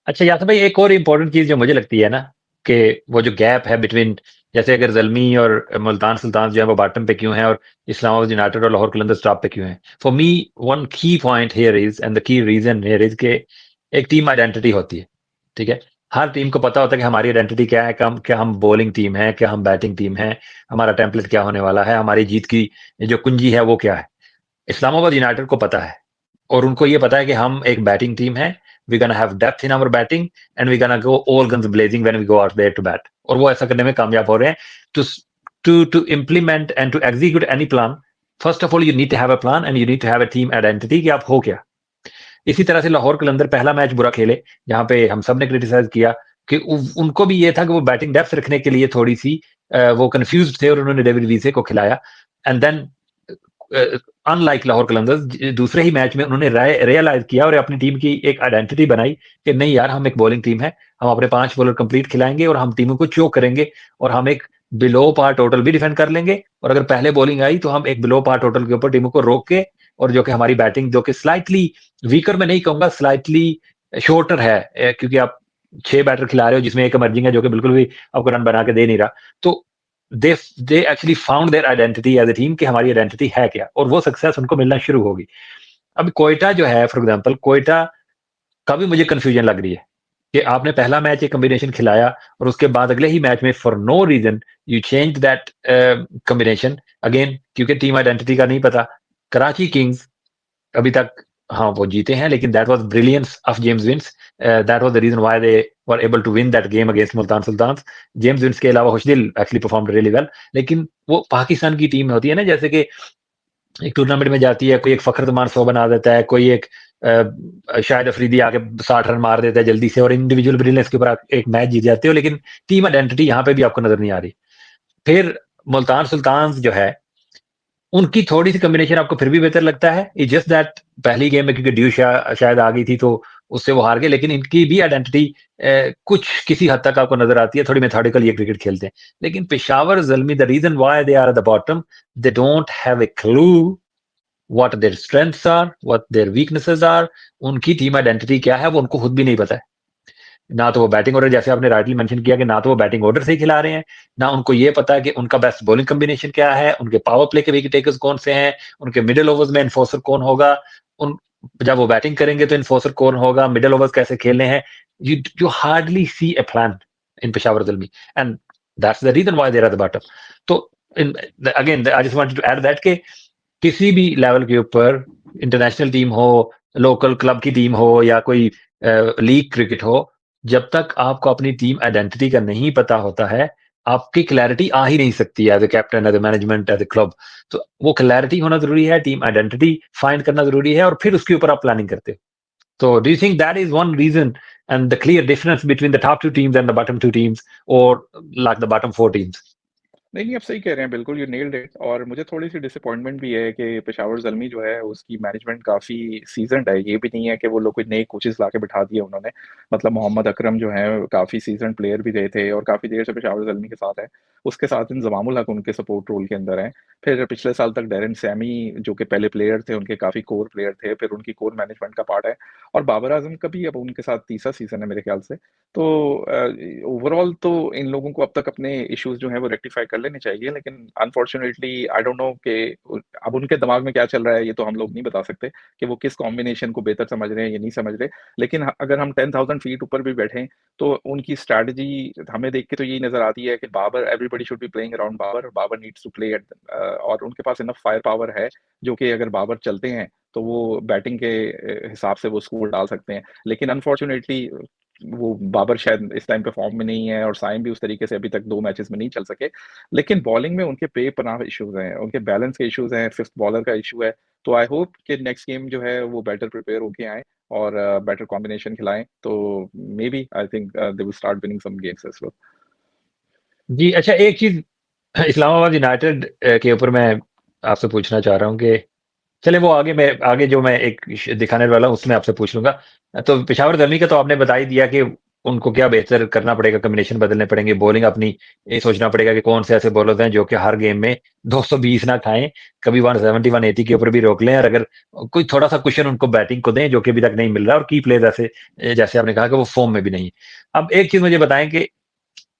अच्छा यासर भाई, एक और important चीज़ जो मुझे लगती है ना, कि वो जो गैप है बिटवीन, जैसे अगर ज़ल्मी और मुल्तान सुल्तान जो है वो बॉटम पे क्यों हैं और इस्लामाबाद यूनाइटेड और लाहौर कलंदर्स टॉप पे क्यों हैं? फॉर मी वन की point here is and the key reason here is कि एक टीम आइडेंटिटी होती है, ठीक है? हर टीम को पता होता है कि हमारी आइडेंटिटी क्या है, क्या हम बॉलिंग टीम है, क्या हम बैटिंग टीम है, हमारा टेम्पलेट क्या होने वाला है, हमारी जीत की जो कुंजी है वो क्या है? इस्लामाबाद यूनाइटेड को पता है, और उनको ये पता है कि हम एक बैटिंग टीम है, we gonna have depth in our batting and we gonna go all guns blazing when we go out there to bat, और वो ऐसा करने में कामयाब हो रहे हैं। To to implement and to execute any plan, first of all you need to have a plan and you need to have a team identity कि आप हो क्या। इसी तरह से लाहौर कलंदर पहला मैच बुरा खेले, जहां पे हम सब ने क्रिटिसाइज किया कि उनको भी ये था कि वो बैटिंग डेप्थ रखने के लिए थोड़ी सी वो कंफ्यूज थे, और उन्होंने डेविड वीसे को खिलाया, and then unlike Lahore Qalandars दूसरे ही मैच में उन्होंने रियलाइज किया और अपनी टीम की एक आइडेंटिटी बनाई कि नहीं यार, हम एक बॉलिंग टीम है, हम अपने 5 बॉलर कंप्लीट खिलाएंगे और हम टीमों को चोक करेंगे, और हम एक बिलो पार टोटल भी डिफेंड कर लेंगे, और अगर पहले बॉलिंग आई तो हम एक बिलो पार टोटल के ऊपर टीमों को रोक के, और जो कि हमारी बैटिंग जो कि स्लाइटली वीकर में नहीं कहूंगा, स्लाइटली शॉर्टर है, क्योंकि आप 6 बैटर खिला रहे हो जिसमें एक इमर्जिंग है जो कि बिल्कुल भी आपको रन बना के दे नहीं रहा। तो they they actually found their identity as a team कि हमारी आइडेंटिटी है क्या? और वो सक्सेस उनको मिलना शुरू होगी। अब क्वेटा जो है फॉर एग्ज़ाम्पल क्वेटा का भी मुझे कन्फ्यूजन लग रही है कि आपने पहला मैच एक कॉम्बिनेशन खिलाया और उसके बाद अगले ही मैच में for no reason you changed that combination again क्योंकि टीम आइडेंटिटी का नहीं पता। कराची किंग्स अभी तक हाँ, वो जीते हैं लेकिन that was brilliance of James Vince that was the reason why they were able to win that game against Multan Sultans. James Vince के अलावा Khushdil actually performed really well लेकिन वो पाकिस्तान की टीम होती है ना जैसे कि एक टूर्नामेंट में जाती है, कोई एक फ़खर जमान 100 बना देता है, कोई एक शाहिद अफरीदी आके 60 रन मार देता है जल्दी से और इंडिविजुअल ब्रिलियंस के ऊपर आप एक मैच जीत जाते हो, लेकिन टीम आइडेंटिटी यहाँ पे भी आपको नज़र नहीं आ रही। फिर मुल्तान सुल्तान्स जो है, उनकी थोड़ी-सी कॉम्बिनेशन आपको फिर भी बेहतर लगता है। इट्स जस्ट दैट पहली गेम में क्योंकि ड्यू शायद आ गई थी तो उससे वो हार गए, लेकिन इनकी भी आइडेंटिटी कुछ किसी हद तक आपको नज़र आती है, थोड़ी मेथोडिकल ये क्रिकेट खेलते हैं। लेकिन Peshawar Zalmi the reason why they are at the bottom, they don't have a clue what their strengths are, what their weaknesses are, उनकी टीम आइडेंटिटी क्या है वो उनको खुद भी नहीं पता है। ना तो वो बैटिंग ऑर्डर जैसे आपने राइटली मेंशन किया कि ना तो वो बैटिंग ऑर्डर से ही खिला रहे हैं, ना उनको ये पता है कि उनका बेस्ट बॉलिंग कॉम्बिनेशन क्या है, उनके पावर प्ले के विकेट टेकर्स कौन से हैं, उनके मिडल ओवर्स में एनफोर्सर कौन होगा, उन जब वो बैटिंग करेंगे तो एनफोर्सर कौन होगा, मिडल ओवर्स कैसे खेलने हैं। You hardly see a plan in Peshawar Zalmi and that's the reason why they are at the bottom. तो इन again I just wanted to add that कि किसी भी लेवल के ऊपर इंटरनेशनल टीम हो, लोकल क्लब की टीम हो या कोई लीग क्रिकेट हो, जब तक आपको अपनी टीम आइडेंटिटी का नहीं पता होता है, आपकी क्लैरिटी आ ही नहीं सकती as a captain, as a management, as a club. तो वो क्लैरिटी होना ज़रूरी है, टीम आइडेंटिटी फाइंड करना ज़रूरी है और फिर उसके ऊपर आप प्लानिंग करते हो। So do you think that is one reason and the clear difference between the top two teams and the bottom two teams or like the bottom four teams? नहीं, नहीं, आप सही कह रहे हैं, बिल्कुल यू नेल्ड इट। और मुझे थोड़ी-सी डिसअपॉइंटमेंट भी है कि पेशावर ज़ल्मी जो है, उसकी मैनेजमेंट काफ़ी सीज़न्ड है। ये भी नहीं है कि वो लोग कोई नए कोचेज़ लाके बिठा दिए उन्होंने। मतलब मोहम्मद अकरम जो हैं, काफ़ी सीज़न्ड प्लेयर भी रहे थे और काफ़ी देर से पेशावर ज़ल्मी के साथ हैं। उसके साथ इंज़मामुल हक उनके सपोर्ट रोल के अंदर हैं। फिर पिछले साल तक डैरेन सैमी जो कि पहले प्लेयर थे, उनके काफ़ी कोर प्लेयर थे, फिर उनकी कोर मैनेजमेंट का पार्ट है। और बाबर आज़म का भी अब उनके साथ तीसरा सीज़न है मेरे ख्याल से। तो ओवरऑल तो इन लोगों को अब तक अपने इश्यूज़ जो हैं वो रेक्टिफ़ाई कर लेने चाहिए, लेकिन अनफॉर्च्यूनेटली आई डोंट नो कि अब उनके दिमाग में क्या चल रहा है, ये तो हम लोग नहीं बता सकते कि वो किस कॉम्बिनेशन को बेहतर समझ रहे हैं या नहीं समझ रहे। लेकिन अगर हम 10,000 फीट ऊपर भी बैठें, तो उनकी स्ट्रैटेजी हमें देख के तो यही नज़र आती है कि Babar everybody should be playing around Babar, Babar needs to play at और उनके पास इनफ फायर पावर है, जो कि अगर बाबर चलते हैं, तो वो बैटिंग के हिसाब से वो स्कोर डाल सकते हैं। लेकिन अनफॉर्च्यूनेटली वो बाबर शायद इस टाइम पे फॉर्म में नहीं है और साइम भी उस तरीके से अभी तक 2 मैचेस में नहीं चल सके। लेकिन बॉलिंग में उनके बेपनाह इश्यूज़ हैं, उनके बैलेंस के इश्यूज़ हैं, फिफ्थ बॉलर का इश्यू है। तो आई होप कि नेक्स्ट गेम जो है वो बेटर प्रिपेयर होके आएँ और बेटर कॉम्बिनेशन खिलाएँ। तो maybe I think they will start winning some games as well. जी, अच्छा एक चीज़ इस्लामाबाद यूनाइटेड के ऊपर मैं आपसे पूछना चाह रहा हूँ कि चलें वो आगे जो मैं एक दिखाने वाला हूँ उसमें आपसे पूछ लूँगा। तो पेशावर ज़ल्मी का तो आपने बता ही दिया कि उनको क्या बेहतर करना पड़ेगा, कॉम्बिनेशन बदलने पड़ेंगे, बॉलिंग अपनी ये सोचना पड़ेगा कि कौन से ऐसे बॉलर्स हैं जो कि हर गेम में 220 ना खाएँ, कभी 170, 180 के ऊपर भी रोक लें और अगर कोई थोड़ा-सा कुशन उनको बैटिंग को दें जो कि अभी तक नहीं मिल रहा है और की प्लेयर्स ऐसे जैसे आपने कहा कि वो फ़ॉर्म में भी नहीं है। अब एक चीज़ मुझे बताएँ कि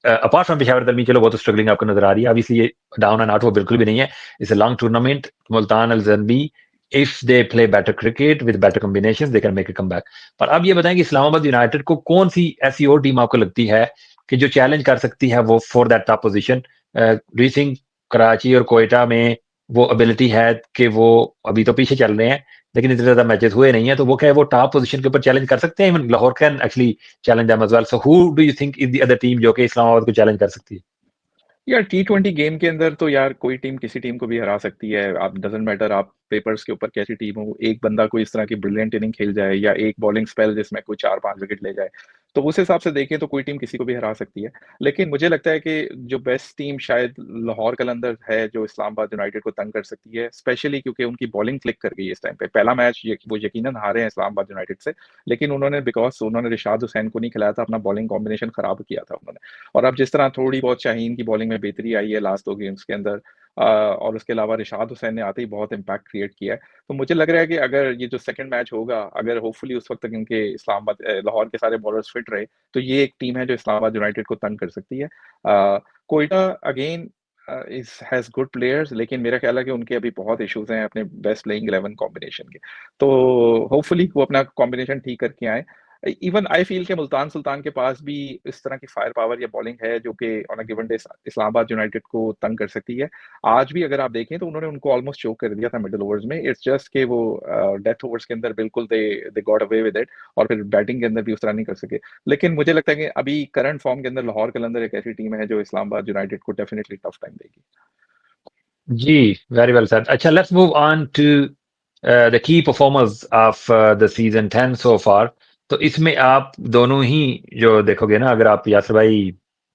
अपार्ट फ्रॉम पेशावर दरमियान चलो वो तो स्ट्रगलिंग आपको नज़र आ रही है। ऑब्वियसली ये डाउन एंड आउट वो बिल्कुल भी नहीं है। It's a long tournament. Multan अल-ज़न्बी if they play better cricket with better combinations they can make a comeback. पर अब ये बताएं कि इस्लामाबाद यूनाइटेड को कौन-सी ऐसी और टीम आपको लगती है कि जो चैलेंज कर सकती है वो for that top position? Do you think Karachi और क्वेटा में वो एबिलिटी है कि वो अभी तो पीछे चल रहे हैं, लेकिन इतने ज़्यादा मैचेस हुए नहीं हैं, तो वो क्या है वो टॉप पोज़ीशन के ऊपर चैलेंज कर सकते हैं? Even Lahore can actually challenge them as well. So who do you think is the other team जो कि इस्लामाबाद को चैलेंज कर सकती है? यार टी20 गेम के अंदर तो यार कोई टीम किसी टीम को भी हरा सकती है। आप डज़न्ट मैटर आप पेपर्स के ऊपर कैसी टीम हो, एक बंदा कोई इस तरह की ब्रिलियंट इनिंग खेल जाए या एक बॉलिंग स्पेल जिसमें कोई 4-5 विकेट ले जाए, तो उस हिसाब से देखें तो कोई टीम किसी को भी हरा सकती है। लेकिन मुझे लगता है कि जो बेस्ट टीम शायद लाहौर कलंदर्स है, जो इस्लामाबाद यूनाइटेड को तंग कर सकती है, स्पेशली क्योंकि उनकी बॉलिंग क्लिक कर गई है इस टाइम पे। पहला मैच ये वो यकीनन हारे हैं इस्लामाबाद यूनाइटेड से, लेकिन उन्होंने बिकॉज़ उन्होंने रिशाद हुसैन को नहीं खिलाया था, अपना बॉलिंग कॉम्बिनेशन खराब किया था उन्होंने। और अब जिस तरह थोड़ी बहुत शाहीन की बॉलिंग में बेहतरी आई है लास्ट 2 गेम्स के अंदर और उसके अलावा रिशाद हुसैन ने आते ही बहुत इम्पैक्ट क्रिएट किया है। तो मुझे लग रहा है कि अगर ये जो सेकंड मैच होगा, अगर होपफुली उस वक़्त तक इनके लाहौर के सारे बॉलर्स फिट रहे, तो ये एक टीम है जो इस्लामाबाद यूनाइटेड को तंग कर सकती है। Quetta again is has good players, लेकिन मेरा ख़्याल है कि उनके अभी बहुत इश्यूज़ हैं अपने बेस्ट प्लेइंग 11 कॉम्बिनेशन के। तो होपफुली वो अपना कॉम्बिनेशन ठीक करके आएँ। इवन आई फ़ील कि मुल्तान सुल्तान के पास भी इस तरह की फायर पावर या बॉलिंग है जो कि on a given day Islamabad United को तंग कर सकती है। आज भी अगर आप देखें तो उन्होंने उनको ऑलमोस्ट चोक कर दिया था मिडल ओवर्स में। इट्स जस्ट कि वो डेथ ओवर्स के अंदर बिल्कुल they got away with it, और फिर बैटिंग के अंदर भी उस तरह नहीं कर सके। लेकिन मुझे लगता है कि अभी करंट फॉर्म के अंदर लाहौर कलंदर एक ऐसी टीम है जो इस्लामाबाद यूनाइटेड को डेफिनिटली टफ टाइम देगी। जी, वेरी वेल सेड। अच्छा, let's move on to the key performers of the season 10 so far. तो इसमें आप दोनों ही जो देखोगे ना, अगर आप यासर भाई,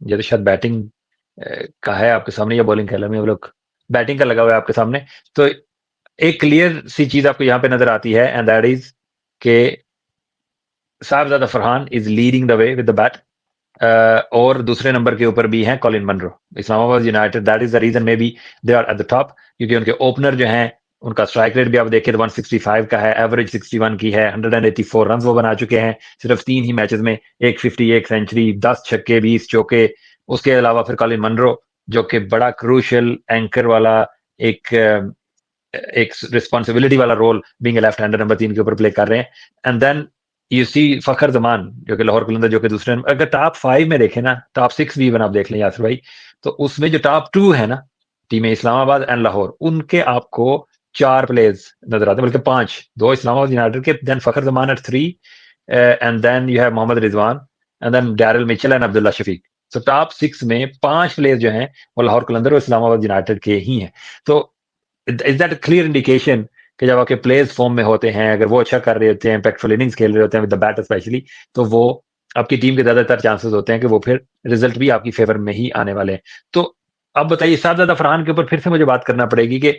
ये तो शायद बैटिंग का है आपके सामने या बॉलिंग कह में, वो लोग बैटिंग का लगा हुआ है आपके सामने। तो एक क्लियर सी चीज आपको यहाँ पे नजर आती है, एंड दैट इज के Sahibzada Farhan is leading the way with the bat. और दूसरे नंबर के ऊपर भी हैं Colin Munro, Islamabad United. That is the reason maybe they are at the top, क्योंकि उनके ओपनर जो हैं, उनका स्ट्राइक रेट भी आप देखिए तो 165 का है, एवरेज 61 की है, 184 रन वो बना चुके हैं सिर्फ 3 ही मैचेस में, एक 50, एक सेंचुरी, 10 छक्के, 20 चौके। उसके अलावा फिर कॉलिन मनरो, जो कि बड़ा क्रूशियल एंकर वाला एक एक रिस्पॉन्सिबिलिटी वाला role being a left hander number 3 के ऊपर प्ले कर रहे हैं। And then you see Fakhar Zaman, जो कि लाहौर कलंदर, जो कि दूसरे, अगर टॉप 5 में देखें ना, टॉप 6 भी इवन आप देख लें यासर भाई, तो उसमें जो टॉप 2 है ना, टीम इस्लामाबाद एंड लाहौर, उनके आपको 4 प्लेयर्स नजर आते हैं, बल्कि 5, 2 इस्लामाबाद यूनाइटेड के, then Fakhar Zaman at 3, and then you have Mohammad Rizwan, and then Daryl Mitchell and Abdullah Shafique. तो टॉप 6 में 5 प्लेयर्स जो हैं वो लाहौर कलंदर और इस्लामाबाद यूनाइटेड के ही हैं। तो is that a clear indication कि जब आपके प्लेयर्स फॉर्म में होते हैं, अगर वो अच्छा कर रहे होते हैं, इम्पैक्टफुल इनिंग्स खेल रहे होते हैं विद द बैट स्पेशली, तो वो आपकी टीम के ज्यादातर चांसेस होते हैं कि वो फिर रिजल्ट भी आपकी फेवर में ही आने वाले हैं। तो अब बताइए, साहबजादा फरहान के ऊपर फिर से मुझे बात करना पड़ेगी कि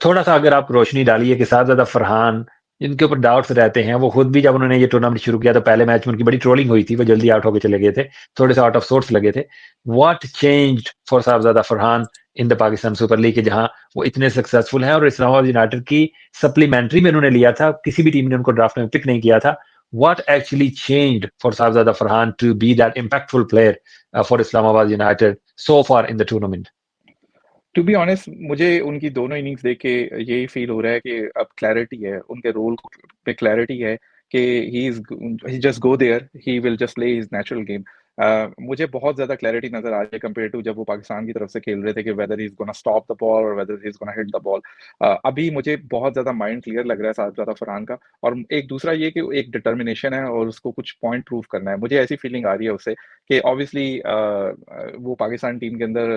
थोड़ा सा अगर आप रोशनी डालिए कि साहबजादा फरहान, जिनके ऊपर डाउट्स रहते हैं, वो खुद भी जब उन्होंने ये टूर्नामेंट शुरू किया तो पहले मैच में उनकी बड़ी ट्रोलिंग हुई थी, वो जल्दी आउट होकर चले गए थे, थोड़े से आउट ऑफ सोर्स लगे थे। What changed for Sahibzada Farhan in the Pakistan super league, के जहां वो इतने सक्सेसफुल हैं, और इस्लामाबाद यूनाइटेड की सप्लीमेंट्री में उन्होंने लिया था, किसी भी टीम ने उनको ड्राफ्ट में पिक नहीं किया था। What actually changed for Sahibzada Farhan to be that impactful player for Islamabad United so far in the tournament? To be honest, मुझे उनकी दोनों इनिंग्स देख के यही फील हो रहा है कि अब क्लैरिटी है उनके रोल पे, क्लैरिटी है कि he just go there, he will just play his natural game. मुझे बहुत ज्यादा क्लैरिटी नजर आ रही है कंपेयर टू जब वो पाकिस्तान की तरफ से खेल रहे थे कि whether he is gonna stop the ball और whether he is gonna hit the ball. अभी मुझे बहुत ज्यादा माइंड क्लियर लग रहा है साहबजादा फरहान का। और एक दूसरा ये कि एक डिटर्मिनेशन है और उसको कुछ पॉइंट प्रूव करना है, मुझे ऐसी फीलिंग आ रही है उससे कि ऑब्वियसली वो पाकिस्तान टीम के अंदर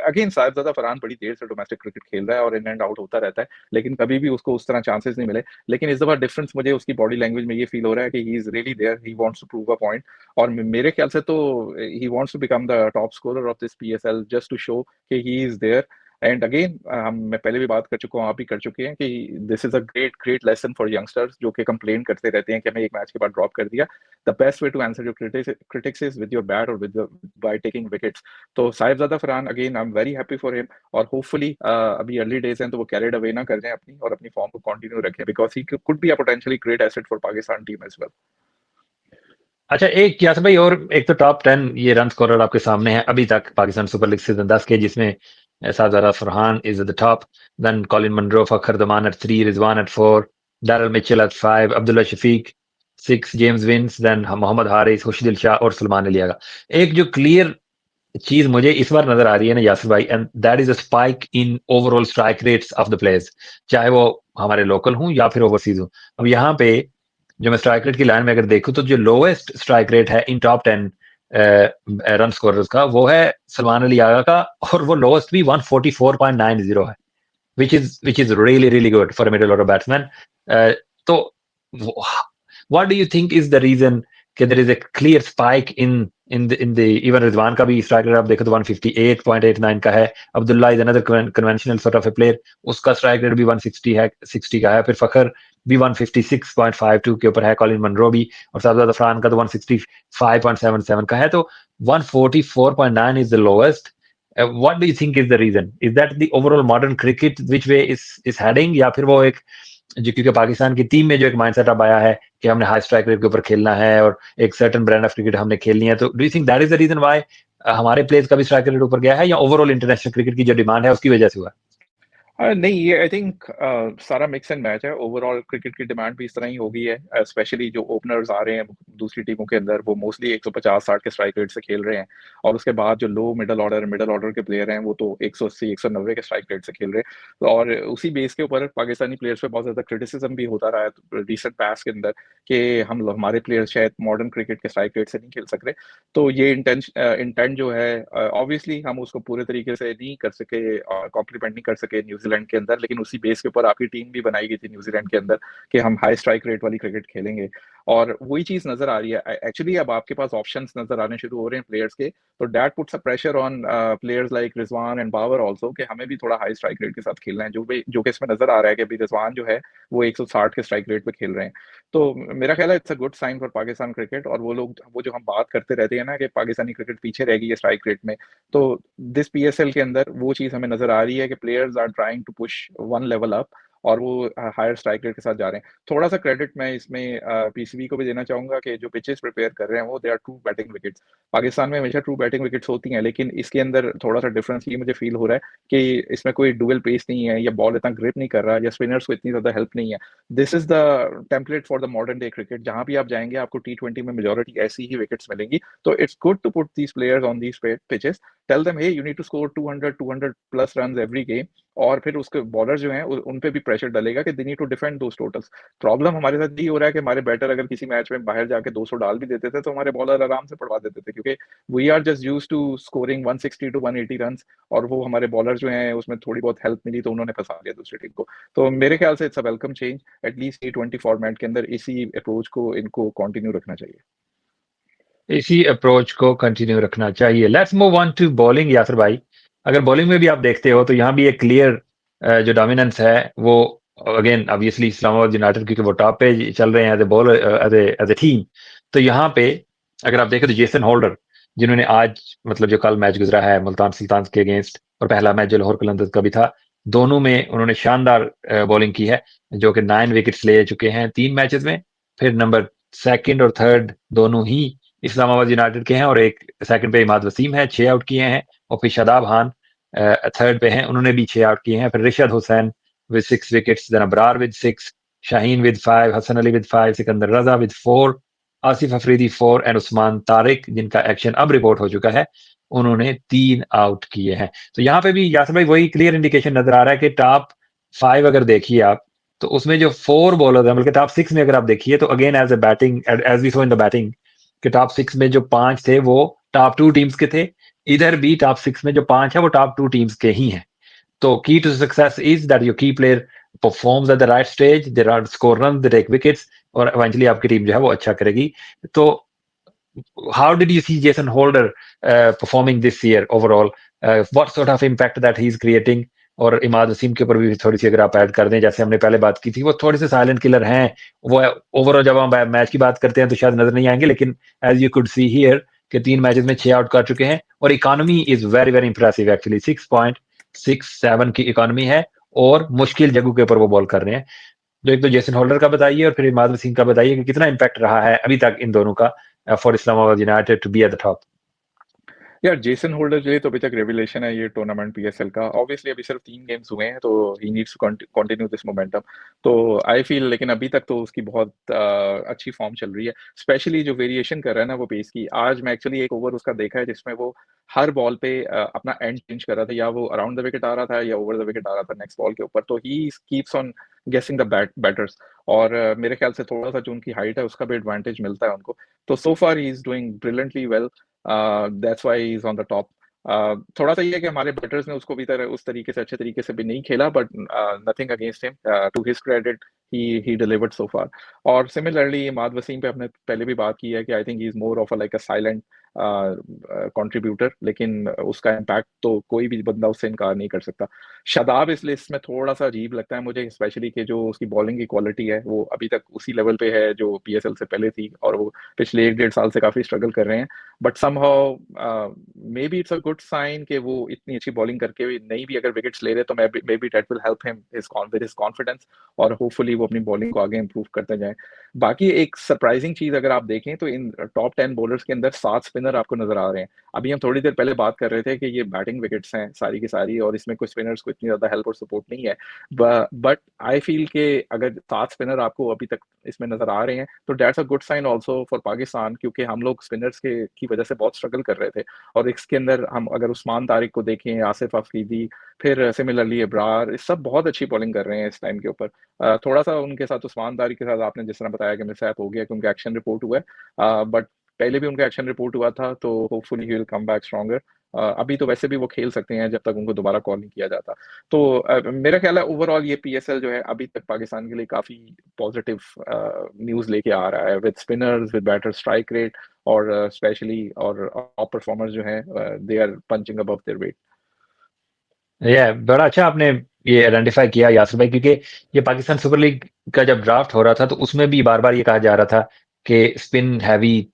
अगेन साहिबजादा फरहान बड़ी देर से डोमेस्टिक क्रिकेट खेल रहा है और इन एंड आउट होता रहता है, लेकिन कभी भी उसको उस तरह चांसेस नहीं मिले। लेकिन इस दफा डिफरेंस मुझे उसकी बॉडी लैंग्वेज में ये फील हो रहा है कि he is really there, he wants to prove a point. और मेरे ख्याल से तो he wants to become the top scorer of this PSL just to show कि he is there. And again हम मैं पहले भी बात कर चुका हूँ, आप भी कर चुके हैं कि this is a great great lesson for youngsters जो कि कंप्लेन करते रहते हैं कि हमें एक मैच के बाद ड्रॉप कर दिया। The best way to answer your critics is with your bat or by taking wickets. तो Sahibzada Farhan again I am very happy for him, और होपफुली अभी अर्ली डेज हैं तो वो कैरिड अवे ना कर जाएं अपनी, और अपनी फॉर्म को कंटिन्यू रखें, because he could be a potentially great asset for Pakistan team as well. अच्छा, एक यासर भाई, और एक तो टॉप 10 ये रन स्कोरर आपके सामने है अभी तक पाकिस्तान सुपर लीग सीजन 10 के, जिसमें Sahibzada Farhan is at the top, then Colin Munro, Fakhar Zaman at 3, Rizwan at 4, Daryl Mitchell at 5, Abdullah Shafique 6, James Vince, then Mohammad Haris, Khurshid Shah और सलमान अली आगा। एक जो क्लियर चीज मुझे इस बार नजर आ रही है ना यासिर भाई, and that is a spike in overall strike rates of the players, चाहे वो हमारे लोकल हूं या फिर ओवरसीज हूं। अब यहाँ पे जो मैं स्ट्राइक रेट की लाइन में अगर देखूं, तो जो लोएस्ट स्ट्राइक रेट है इन टॉप 10 रन स्कोरर्स का, वो है सलमान अली आगा का, और वो लोएस्ट भी 144.90 है, which is really really good for a middle order batsman. तो what do you think is the reason कि there is a clear spike in the even Rizwan का भी स्ट्राइक रेट आप देखो तो 158.89 का है, Abdullah is another conventional sort of A player, उसका स्ट्राइक रेट भी 160 है, 60 का है, फिर फखर भी 156.52 के ऊपर है, कॉलिन मनरो भी, और साहबजादा फरहान का तो 165.77 का है। तो 144.9 is the lowest, what do you think is the reason? Is that the overall modern cricket which way is heading, या फिर वो एक जो क्योंकि पाकिस्तान की टीम में जो एक माइंडसेट अब आया है कि हमने हाई स्ट्राइक रेट के ऊपर खेलना है और एक सर्टेन ब्रांड ऑफ क्रिकेट हमने खेलनी है, तो do you think that is the reason why हमारे प्लेयर्स का भी स्ट्राइक रेट ऊपर गया है, या ओवरऑल इंटरनेशनल क्रिकेट की जो डिमांड है उसकी वजह से हुआ? नहीं, ये आई थिंक सारा मिक्स एंड मैच है। ओवरऑल क्रिकेट की डिमांड भी इस तरह ही हो गई है, स्पेशली जो ओपनर्स आ रहे हैं दूसरी टीमों के अंदर, वो मोस्टली 150-60 के स्ट्राइक रेट से खेल रहे हैं। और उसके बाद जो लो मिडल ऑर्डर के प्लेयर हैं, वो तो 180-190 के स्ट्राइक रेट से खेल रहे हैं। और उसी बेस के ऊपर पाकिस्तानी प्लेयर्स पे बहुत ज़्यादा क्रिटिसिज्म भी होता रहा है रिसेंट पास्ट के अंदर, कि हमारे प्लेयर्स शायद मॉडर्न क्रिकेट के स्ट्राइक रेट से नहीं खेल सक रहे। तो ये इंटेंट जो है, ऑब्वियसली हम उसको पूरे तरीके से नहीं कर सके, कॉम्प्लीमेंट नहीं कर सके न्यूजीलैंड के अंदर, लेकिन उसी बेस के ऊपर आपकी टीम भी बनाई गई थी न्यूजीलैंड के अंदर, कि हम हाई स्ट्राइक रेट वाली क्रिकेट खेलेंगे। और वही चीज नजर आ रही है एक्चुअली। अब आपके पास ऑप्शंस नजर आने शुरू हो रहे हैं प्लेयर्स के, तो that puts a pressure on players like Rizwan and Babar also, कि हमें भी थोड़ा हाई स्ट्राइक रेट के साथ खेलना है, जो कि इसमें नजर आ रहा है कि अभी रिजवान जो है वो 160 के स्ट्राइक रेट पे खेल रहे हैं। तो मेरा ख्याल है it's a good sign for Pakistan cricket. और वो जो हम बात करते रहते हैं ना कि पाकिस्तानी क्रिकेट पीछे रह गई है स्ट्राइक रेट में, तो दिस पीएसएल के अंदर वो चीज हमें नजर आ रही है कि players are trying to push one level up, और वो हायर स्ट्राइक रेट के साथ जा रहे हैं। थोड़ा सा क्रेडिट मैं इसमें पीसीबी को भी देना चाहूंगा कि जो पिचेस प्रिपेयर कर रहे हैं वो they are true batting wickets. Pakistan में हमेशा ट्रू बैटिंग विकेट्स होती हैं, लेकिन इसके अंदर थोड़ा सा डिफरेंस ये मुझे फील हो रहा है कि इसमें कोई डुअल पेस नहीं है, या बॉल इतना ग्रिप नहीं कर रहा, या स्पिनर्स को इतनी ज्यादा हेल्प नहीं है। This is the template for the modern day cricket. जहां भी आप जाएंगे आपको T20 में मेजोरिटी ऐसी ही विकेट्स मिलेंगी। तो it's good to put these players on these pitches, tell them hey you need to score 200 plus run every game. और फिर उसके बॉलर जो हैं उन पे भी प्रेशर डलेगा कि they need to defend those totals. Problem हमारे साथ ये हो रहा है कि हमारे बैटर अगर किसी मैच में बाहर जाके 200 डाल भी देते थे, तो हमारे बॉलर आराम से पड़वा देते थे, क्योंकि we are just used to scoring 160 to 180 run. और वो हमारे बॉलर जो हैं उसमें थोड़ी बहुत हेल्प मिली तो उन्होंने फंसा दिया दूसरी टीम को। तो मेरे ख्याल से it's a welcome change. At least T20 format के अंदर इसी अप्रोच को इनको कंटिन्यू रखना चाहिए। इसी अप्रोच को कंटिन्यू रखना चाहिए। Let's move on to bowling Yasir भाई। अगर बॉलिंग में भी आप देखते हो तो यहाँ भी एक क्लियर जो डोमिनेंस है वो अगेन ऑब्वियसली इस्लामाबाद यूनाइटेड, क्योंकि वो टॉप पे चल रहे हैं as a bowler, as a team. तो यहाँ पे अगर आप देखें तो जेसन होल्डर, जिन्होंने आज मतलब जो कल मैच गुजरा है मुल्तान सुल्तान के अगेंस्ट, और पहला मैच जो लाहौर कलंदर्स का भी था, दोनों में उन्होंने शानदार बॉलिंग की है, जो कि 9 विकेट्स ले चुके हैं 3 मैचेस में। फिर नंबर सेकंड और थर्ड दोनों ही इस्लामाबाद यूनाइटेड के हैं, और एक सेकंड पे इमाद वसीम है, 6 आउट किए हैं। और फिर शादाब खान थर्ड पे हैं, उन्होंने भी 6 आउट किए हैं। फिर Rishad Hussain with 6 wickets, then Abrar with 6, Shaheen with 5, Hasan Ali with 5, Sikandar Raza with 4, Asif Afridi 4 and Usman Tariq, जिनका एक्शन अब रिपोर्ट हो चुका है, उन्होंने 3 आउट किए हैं। तो यहाँ पे भी यासर भाई वही क्लियर इंडिकेशन नजर आ रहा है कि टॉप 5 अगर देखिए आप, तो उसमें जो 4 बॉलर हैं, बल्कि टॉप 6 में अगर आप देखिए तो again as a batting, as we saw in the batting, कि टॉप 6 में जो 5 थे वो टॉप 2 टीम्स के थे। इधर भी टॉप 6 में जो 5 है वो टॉप 2 टीम्स के ही हैं। तो key to success is that your key player performs at the right stage, they are score run, they take wickets, और इवेंचुअली आपकी टीम जो है वो अच्छा करेगी। तो how did you see Jason Holder performing this year overall? What sort of impact that he's creating? और इमाद वसीम के ऊपर भी थोड़ी सी अगर आप ऐड कर दें, जैसे हमने पहले बात की थी, वो थोड़े से साइलेंट किलर हैं। वो ओवरऑल जब हम मैच की बात करते हैं तो शायद नजर नहीं आएंगे, लेकिन as you could see here कि 3 मैचेस में 6 आउट कर चुके हैं, और economy is very very impressive actually. 6.67 की इकोनॉमी है, और मुश्किल जगह के ऊपर वो बॉल कर रहे हैं। तो एक तो जेसन होल्डर का बताइए, और फिर इमाद वसीम का बताइए कि कितना इम्पैक्ट रहा है अभी तक इन दोनों का for Islamabad United to be at the top. यार जेसन होल्डर के लिए तो अभी तक रेवलेशन है ये टूर्नामेंट पीएसएल का। ऑब्वियसली अभी सिर्फ 3 गेम्स हुए हैं, तो he needs to continue this momentum. तो आई फील, लेकिन अभी तक तो उसकी बहुत अच्छी फॉर्म चल रही है। स्पेशली जो वेरिएशन कर रहा है ना वो पेस की। आज मैं एक्चुअली एक ओवर उसका देखा है जिसमें वो हर बॉल पे अपना एंड चेंज कर रहा था, या वो अराउंड द विकेट आ रहा था या ओवर द विकेट आ रहा था नेक्स्ट बॉल के ऊपर। तो ही कीप्स ऑन गेसिंग द बैटर्स। और मेरे ख्याल से थोड़ा सा जो उनकी हाइट है उसका भी एडवांटेज मिलता है उनको। तो so far he is doing brilliantly well. That's why he is on the top. थोड़ा सा ये है कि हमारे बैटर्स ने उसको भी उस तरीके से अच्छे तरीके से भी नहीं खेला, but nothing against him, to his credit he delivered so far. और सिमिलरली इमाद वसीम पे हमने पहले भी बात की है कि I think he is more of a like a silent contributor, लेकिन उसका इम्पैक्ट तो कोई भी बंदा उससे इनकार नहीं कर सकता। शादाब इस लिस्ट में थोड़ा-सा अजीब लगता है मुझे, स्पेशली कि जो उसकी बॉलिंग की क्वालिटी है, वो अभी तक उसी लेवल पे है जो पीएसएल से पहले थी, और वो पिछले 1 डेढ़ साल से काफ़ी स्ट्रगल कर रहे हैं। But somehow maybe it's a good sign कि वो इतनी अच्छी बॉलिंग करके भी नहीं भी अगर विकेट्स ले रहे, तो may be that will help him with his confidence, और होपफुली वो अपनी बॉलिंग को आगे इंप्रूव करते जाएँ। बाकी एक सरप्राइजिंग चीज़ अगर आप देखें, तो इन टॉप 10 बॉलर्स के अंदर 7 स्पिनर आपको नज़र आ रहे हैं। अभी हम थोड़ी देर पहले बात कर रहे थे कि ये बैटिंग विकेट्स हैं सारी की सारी, और इसमें कोई स्पिनर्स को इतनी ज़्यादा हेल्प और सपोर्ट नहीं है। बट आई फील कि अगर 7 स्पिनर आपको अभी तक इसमें नज़र आ रहे हैं, तो that's a good sign also for Pakistan, क्योंकि हम लोग स्पिनर्स के की वजह से बहुत स्ट्रगल कर रहे थे। और इसके अंदर हम अगर उस्मान तारिक को देखें, आसिफ अफरीदी, फिर सिमिलरली इब्रार, ये सब बहुत अच्छी बॉलिंग कर रहे हैं इस टाइम के ऊपर। थोड़ा-सा उनके साथ उस्मान तारिक के साथ आपने जिस तरह बताया कि मिसहैप हो गया कि उनका एक्शन रिपोर्ट हुआ है। बट पहले भी उनका एक्शन रिपोर्ट हुआ था, तो hopefully he will come back stronger. अभी तो वैसे भी वो खेल सकते हैं जब तक उनको दोबारा कॉल नहीं किया जाता। तो मेरा ख्याल है ओवरऑल ये पीएसएल जो है अभी तक पाकिस्तान के लिए काफ़ी पॉजिटिव न्यूज़ लेके आ रहा है, with spinners, with better strike rate, और स्पेशली और टॉप परफॉर्मर्स जो हैं they are punching above their weight. बड़ा अच्छा आपने ये आइडेंटिफाई किया यासिर भाई, क्योंकि ये पाकिस्तान सुपर लीग का जब ड्राफ्ट हो रहा था तो उसमें भी बार-बार ये कहा जा रहा था कि स्पिन हैवी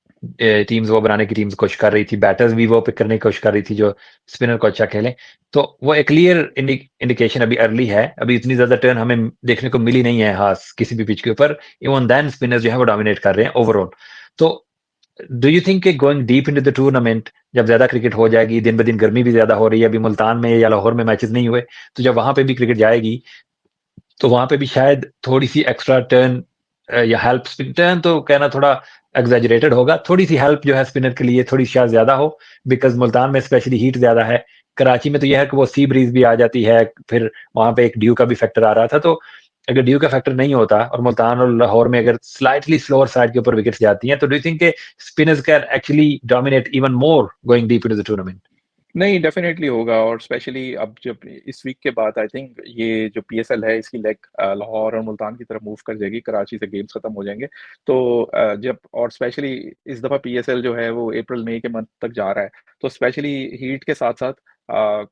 टीम्स वो बनाने की टीम्स कोशिश कर रही थी, बैटर्स भी वो पिक करने की कोशिश कर रही थी जो स्पिनर को अच्छा खेलें। तो वो एक क्लियर इंडिकेशन अभी अर्ली है, अभी इतनी ज़्यादा टर्न हमें देखने को मिली नहीं है ख़ास किसी भी पिच के ऊपर, इवन देन स्पिनर्स जो है वो डोमिनेट कर रहे हैं ओवरऑल। तो डू यू थिंक कि going deep into the tournament जब ज़्यादा क्रिकेट हो जाएगी, दिन ब दिन गर्मी भी ज़्यादा हो रही है, अभी मुल्तान में या लाहौर में मैचेस नहीं हुए, तो जब वहाँ पे भी क्रिकेट जाएगी, तो वहाँ पे भी शायद थोड़ी-सी एक्स्ट्रा टर्न या हेल्प, स्पिन टर्न तो कहना थोड़ा एक्ज़ैजरेटेड होगा, थोड़ी-सी हेल्प जो है स्पिनर के लिए थोड़ी शायद ज़्यादा हो, बिकॉज़ मुल्तान में स्पेशली हीट ज़्यादा है। कराची में तो ये है कि वो सी ब्रीज़ भी आ जाती है, फिर वहाँ पे एक ड्यू का भी फैक्टर आ रहा था, तो अगर ड्यू का फैक्टर नहीं होता और मुल्तान और लाहौर में अगर स्लाइटली स्लोअर साइड के ऊपर विकेट्स जाती हैं, तो डू यू थिंक के spinners can actually dominate even more going deep into the tournament? नहीं, डेफ़िनेटली होगा, और स्पेशली अब जब इस वीक के बाद आई थिंक ये जो पीएसएल है इसकी लेग लाहौर और मुल्तान की तरफ मूव कर जाएगी, कराची से गेम्स खत्म हो जाएँगे। तो जब और स्पेशली इस दफ़ा पीएसएल जो है वो अप्रैल मई के मंथ तक जा रहा है, तो स्पेशली हीट के साथ-साथ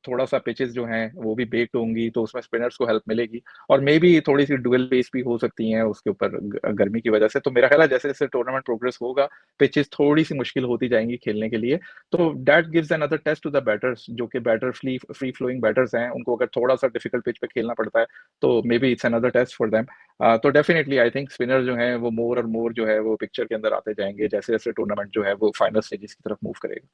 थोड़ा-सा पिचेज़ जो हैं वो भी बेक्ड होंगी, तो उसमें स्पिनर्स को हेल्प मिलेगी, और मेबी थोड़ी-सी डुअल पेस भी हो सकती हैं उसके ऊपर गर्मी की वजह से। तो मेरा ख़्याल है जैसे-जैसे टूर्नामेंट प्रोग्रेस होगा, पिचेज़ थोड़ी-सी मुश्किल होती जाएँगी खेलने के लिए। तो that gives another test to the batters, जो कि बैटर फ्री फ्लोइंग बैटर्स हैं, उनको अगर थोड़ा-सा डिफिकल्ट पिच पे खेलना पड़ता है, तो maybe it's another test for them. तो डेफिनिटली आई थिंक स्पिनर जो हैं वो मोर और मोर जो है वो पिक्चर के अंदर आते जाएँगे, जैसे-जैसे टूर्नामेंट जो है वो फाइनल स्टेजेस की तरफ मूव करेगा।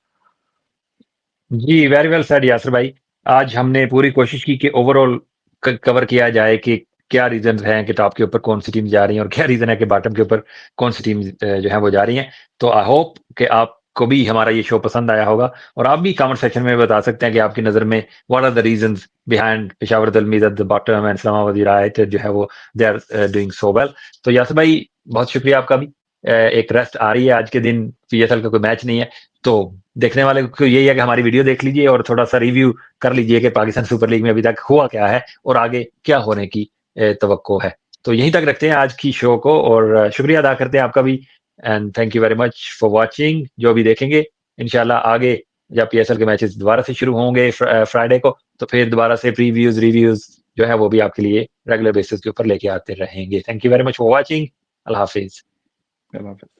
जी, वेरी वेल सेड यासिर भाई। आज हमने पूरी कोशिश की कि ओवरऑल कवर किया जाए कि क्या रीज़न्स हैं कि टॉप के ऊपर कौन-सी टीम जा रही है और क्या रीज़न है कि बॉटम के ऊपर कौन-सी टीम जो है वो जा रही हैं। तो आई होप कि आपको भी हमारा ये शो पसंद आया होगा और आप भी कमेंट सेक्शन में बता सकते हैं कि आपकी नज़र में what are the reasons behind Peshawar Zalmi at the bottom and Islamabad United जो है वो they are doing so well. तो यासिर भाई, बहुत शुक्रिया आपका भी। एक रेस्ट आ रही है आज के दिन, पीएसएल का कोई मैच नहीं है, तो देखने वाले को यही है कि हमारी वीडियो देख लीजिए और थोड़ा-सा रिव्यू कर लीजिए कि पाकिस्तान सुपर लीग में अभी तक हुआ क्या है और आगे क्या होने की तवक्को है। तो यहीं तक रखते हैं आज की शो को और शुक्रिया अदा करते हैं आपका भी and thank you very much for watching. जो भी देखेंगे इंशाल्लाह आगे जब पीएसएल के मैचेस दोबारा से शुरू होंगे फ्राइडे को, तो फिर दोबारा से प्रीव्यूज़, रिव्यूज़ जो है वो भी आपके लिए रेगुलर बेसिस के ऊपर लेके आते रहेंगे। Thank you very much for watching. अल्लाह हाफ़िज़। अल्लाह हाफ़िज़।